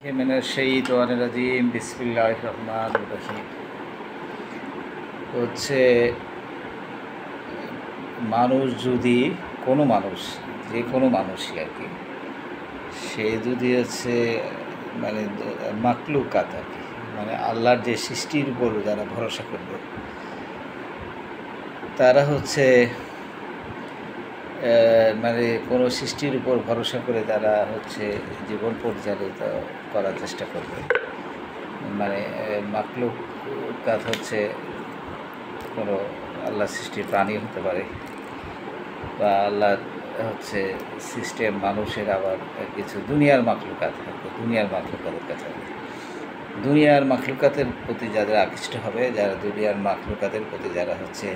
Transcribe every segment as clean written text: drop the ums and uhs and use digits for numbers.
মিনাশ শাইতানির রাজিম বিসমিল্লাহির রহমানির রহিম। হচ্ছে মানুষ যদি কোনো মানুষ, যে কোনো মানুষই আর কি, সে যদি হচ্ছে মানে মাকলুকাত আর কি, মানে আল্লাহর যে সৃষ্টির উপর যারা ভরসা করবে তারা হচ্ছে মানে কোনো সৃষ্টির উপর ভরসা করে তারা হচ্ছে জীবন পরিচালিত করার চেষ্টা করবে। মানে মাকলুকাত হচ্ছে কোনো আল্লাহ সৃষ্টির প্রাণী হতে পারে, বা আল্লাহ হচ্ছে সিস্টেম মানুষের, আবার কিছু দুনিয়ার মাকলুকাত থাকবে। দুনিয়ার মাকলুকাতের কথা, দুনিয়ার মাকলুকাতের প্রতি যারা আকৃষ্ট হবে, যারা দুনিয়ার মাকলুকাতের প্রতি যারা হচ্ছে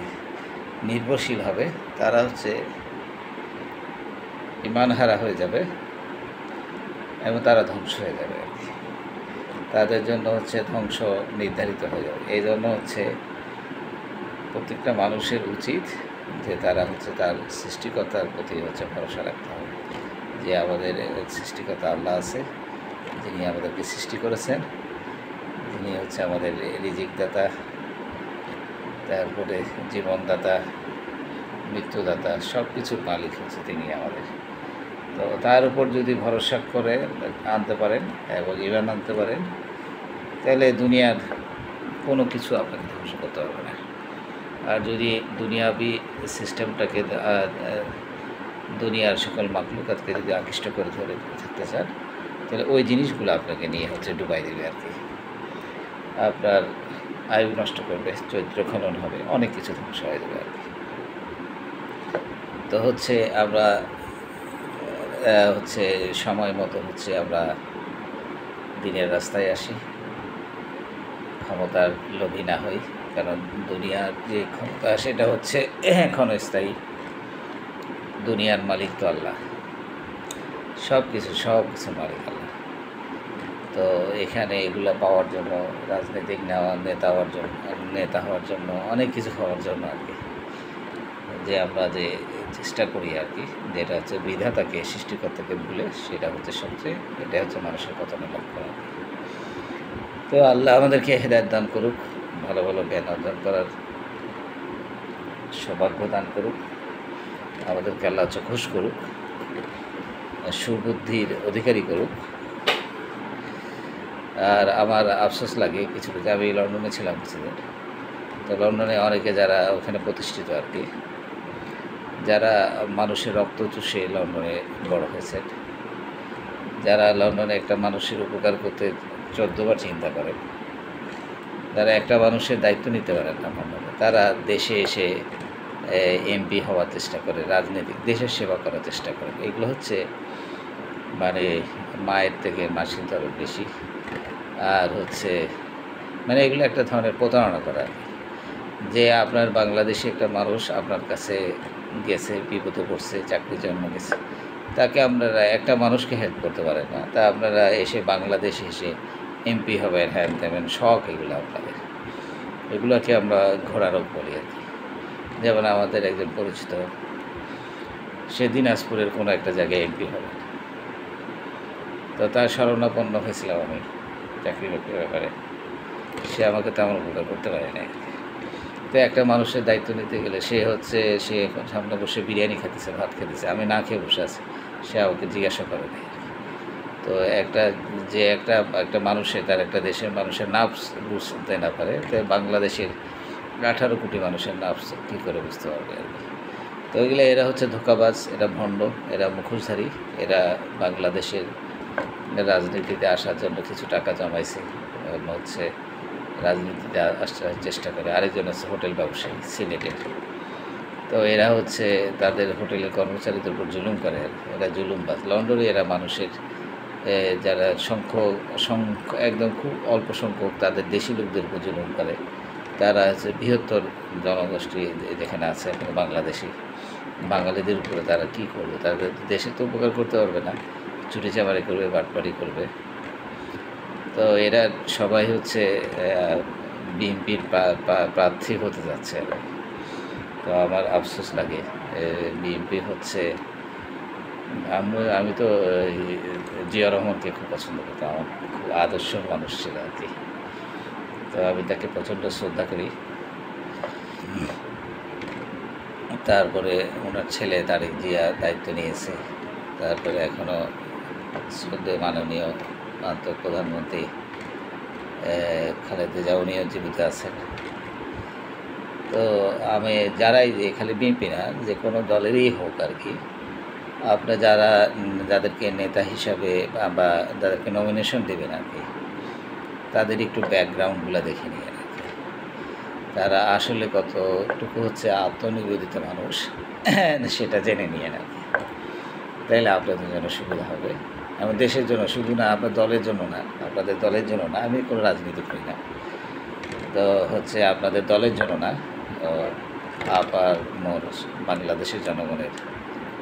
নির্ভরশীল হবে, তারা হচ্ছে ইমানহারা হয়ে যাবে এবং তারা ধ্বংস হয়ে যাবে আর কি। তাদের জন্য হচ্ছে ধ্বংস নির্ধারিত হয়ে যাবে। এই জন্য হচ্ছে প্রত্যেকটা মানুষের উচিত যে তারা হচ্ছে তার সৃষ্টিকর্তার প্রতি হচ্ছে ভরসা রাখতে হবে, যে আমাদের সৃষ্টিকর্তা আল্লাহ আছে, যিনি আমাদেরকে সৃষ্টি করেছেন, যিনি হচ্ছে আমাদের রিজিকদাতা, তারপরে জীবনদাতা, মৃত্যুদাতা, সব কিছুর মালিক হচ্ছে তিনি আমাদের। তো তার উপর যদি ভরসা করে আনতে পারেন এবং ইমান আনতে পারেন, তাহলে দুনিয়ার কোনো কিছু আপনাকে ধ্বংস করতে পারবে না। আর যদি দুনিয়াবি সিস্টেমটাকে, দুনিয়ার সকল মাকলুকাতকে যদি আকৃষ্ট করে ধরে থাকতে চান, তাহলে ওই জিনিসগুলো আপনাকে নিয়ে হচ্ছে ডুবাই দেবে আর কি। আপনার আয়ু নষ্ট করবে, চরিত্র খনন হবে, অনেক কিছু ধ্বংস হয়ে যাবে আর কি। তো হচ্ছে আমরা হচ্ছে সময় মতো হচ্ছে আমরা দিনের রাস্তায় আসি, ক্ষমতার লোভী না হই, কারণ দুনিয়ার যে ক্ষমতা সেটা হচ্ছে ক্ষণস্থায়ী। দুনিয়ার মালিক তো আল্লাহ, সব কিছু মালিক আল্লাহ। তো এখানে এগুলো পাওয়ার জন্য, রাজনৈতিক নেতা হওয়ার জন্য, অনেক কিছু হওয়ার জন্য আর কি, যে আমরা যে চেষ্টা করি আর কি, যেটা হচ্ছে বিধাতাকে, সৃষ্টিকর্তাকে ভুলে, সেটা হচ্ছে এটা হচ্ছে মানুষের পতনের লক্ষ্য আর কি। তো আল্লাহ আমাদেরকে হেদায়েত দান করুক, ভালো ভালো জ্ঞান অর্জন করার সৌভাগ্য দান করুক, আমাদেরকে আল্লাহ চক্ষুষ করুক, সুবুদ্ধির অধিকারী করুক। আর আমার আফসোস লাগে কিছু, আমি লন্ডনে ছিলাম কিছুদিন। তো লন্ডনে অনেকে যারা ওখানে প্রতিষ্ঠিত আর কি, যারা মানুষের রক্ত চুষে লন্ডনে বড় হয়েছে, যারা লন্ডনে একটা মানুষের উপকার করতে 14 বার চিন্তা করে, যারা একটা মানুষের দায়িত্ব নিতে পারে না লন্ডনে, তারা দেশে এসে এমপি হওয়ার চেষ্টা করে, রাজনৈতিক দেশের সেবা করার চেষ্টা করে। এগুলো হচ্ছে মানে মায়ের থেকে মাসির দরদ বেশি। আর হচ্ছে মানে এগুলো একটা ধরনের প্রতারণা করা, যে আপনার বাংলাদেশে একটা মানুষ আপনার কাছে গেছে, বিপদে পড়ছে, চাকরির জন্য গেছে, তাকে আপনারা একটা মানুষকে হেল্প করতে পারেন না, তা আপনারা এসে বাংলাদেশে এসে এমপি হবেন, হ্যান দেবেন, শখ এগুলো আপনাদের। এগুলোকে আমরা ঘোড়ারোগ বলি আর কি। যেমন আমাদের একজন পরিচিত, সে দিনাজপুরের কোনো একটা জায়গায় এমপি হবে, তো তার শরণাপন্ন হয়েছিলাম আমি চাকরি বাকরির ব্যাপারে। সে আমাকে তেমন উপকার করতে পারে না। তো একটা মানুষের দায়িত্ব নিতে গেলে সে এখন সামনে বসে বিরিয়ানি খেতেছে, ভাত খেতেছে, আমি না খেয়ে বসে আছি, সে আমাকে জিজ্ঞাসা করে নেই। তো একটা মানুষের, তার একটা দেশের মানুষের নার্ভস বুঝতে না পারে, তো বাংলাদেশের 18 কোটি মানুষের নার্ভস কী করে বুঝতে পারবে আর কি। তো এগুলো, এরা হচ্ছে ধোঁকাবাজ, এরা ভণ্ড, এরা মুখোশধারী, এরা বাংলাদেশের রাজনীতিতে আসার জন্য কিছু টাকা জমাইছে, হচ্ছে রাজনীতিতে আসার চেষ্টা করে। আরেকজন হচ্ছে হোটেল ব্যবসায়ী, সিলেটের। তো এরা হচ্ছে তাদের হোটেলের কর্মচারীদের উপর জুলুম করে, এরা জুলুমবাজ। লন্ডনে এরা মানুষের যারা একদম খুব অল্প সংখ্যক তাদের দেশি লোকদের উপর জুলুম করে। তারা হচ্ছে বৃহত্তর জনগোষ্ঠী যেখানে আছে বাংলাদেশি বাঙালিদের উপরে তারা কী করবে? তাদের দেশে তো উপকার করতে পারবে না, চুরিচামারি করবে, বাটপারি করবে। তো এরা সবাই হচ্ছে বিএনপির প্রার্থী হতে যাচ্ছে আর। তো আমার আফসোস লাগে, বিএনপি হচ্ছে আমি তো এই জিয়া রহমানকে খুব পছন্দ করতাম। আমার খুব আদর্শ মানুষ ছিল আর কি। তো আমি তাকে প্রচণ্ড শ্রদ্ধা করি। তারপরে ওনার ছেলে তারেক জিয়া দায়িত্ব নিয়েছে। তারপরে এখনও শ্রদ্ধেয় মাননীয় প্রধানমন্ত্রী খালেদা জিয়া উনিও জীবিত আছেন। তো আমি যারাই খালি বিএনপি না, যে কোনো দলেরই হোক আর কি, আপনার যাদেরকে নেতা হিসাবে বা যাদেরকে নমিনেশন দেবেন আর কি, তাদের একটু ব্যাকগ্রাউন্ডগুলো দেখে নিয়ে আর কি, তারা আসলে কতটুকু হচ্ছে আত্মনিবেদিত মানুষ সেটা জেনে নিয়ে আর কি, তাইলে আপনাদের জন্য সুবিধা হবে। আমার দেশের জন্য শুধু না, আপনার দলের জন্য না, আপনাদের দলের জন্য না, আমি কোনো রাজনীতি করি না, তো হচ্ছে আপনাদের দলের জন্য না, আপার মোর বাংলাদেশের জনগণের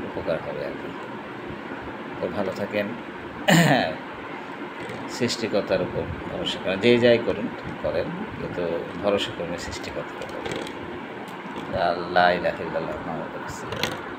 উপকার হবে আর কি। তো ভালো থাকেন, সৃষ্টিকর্তার উপর ভরসা করেন, যে যাই করেন কিন্তু ভরসা করবেন সৃষ্টিকর্তার উপর। আল্লাহ ইলাহা ইল্লাল্লাহ মুহাম্মাদুর রাসূলুল্লাহ।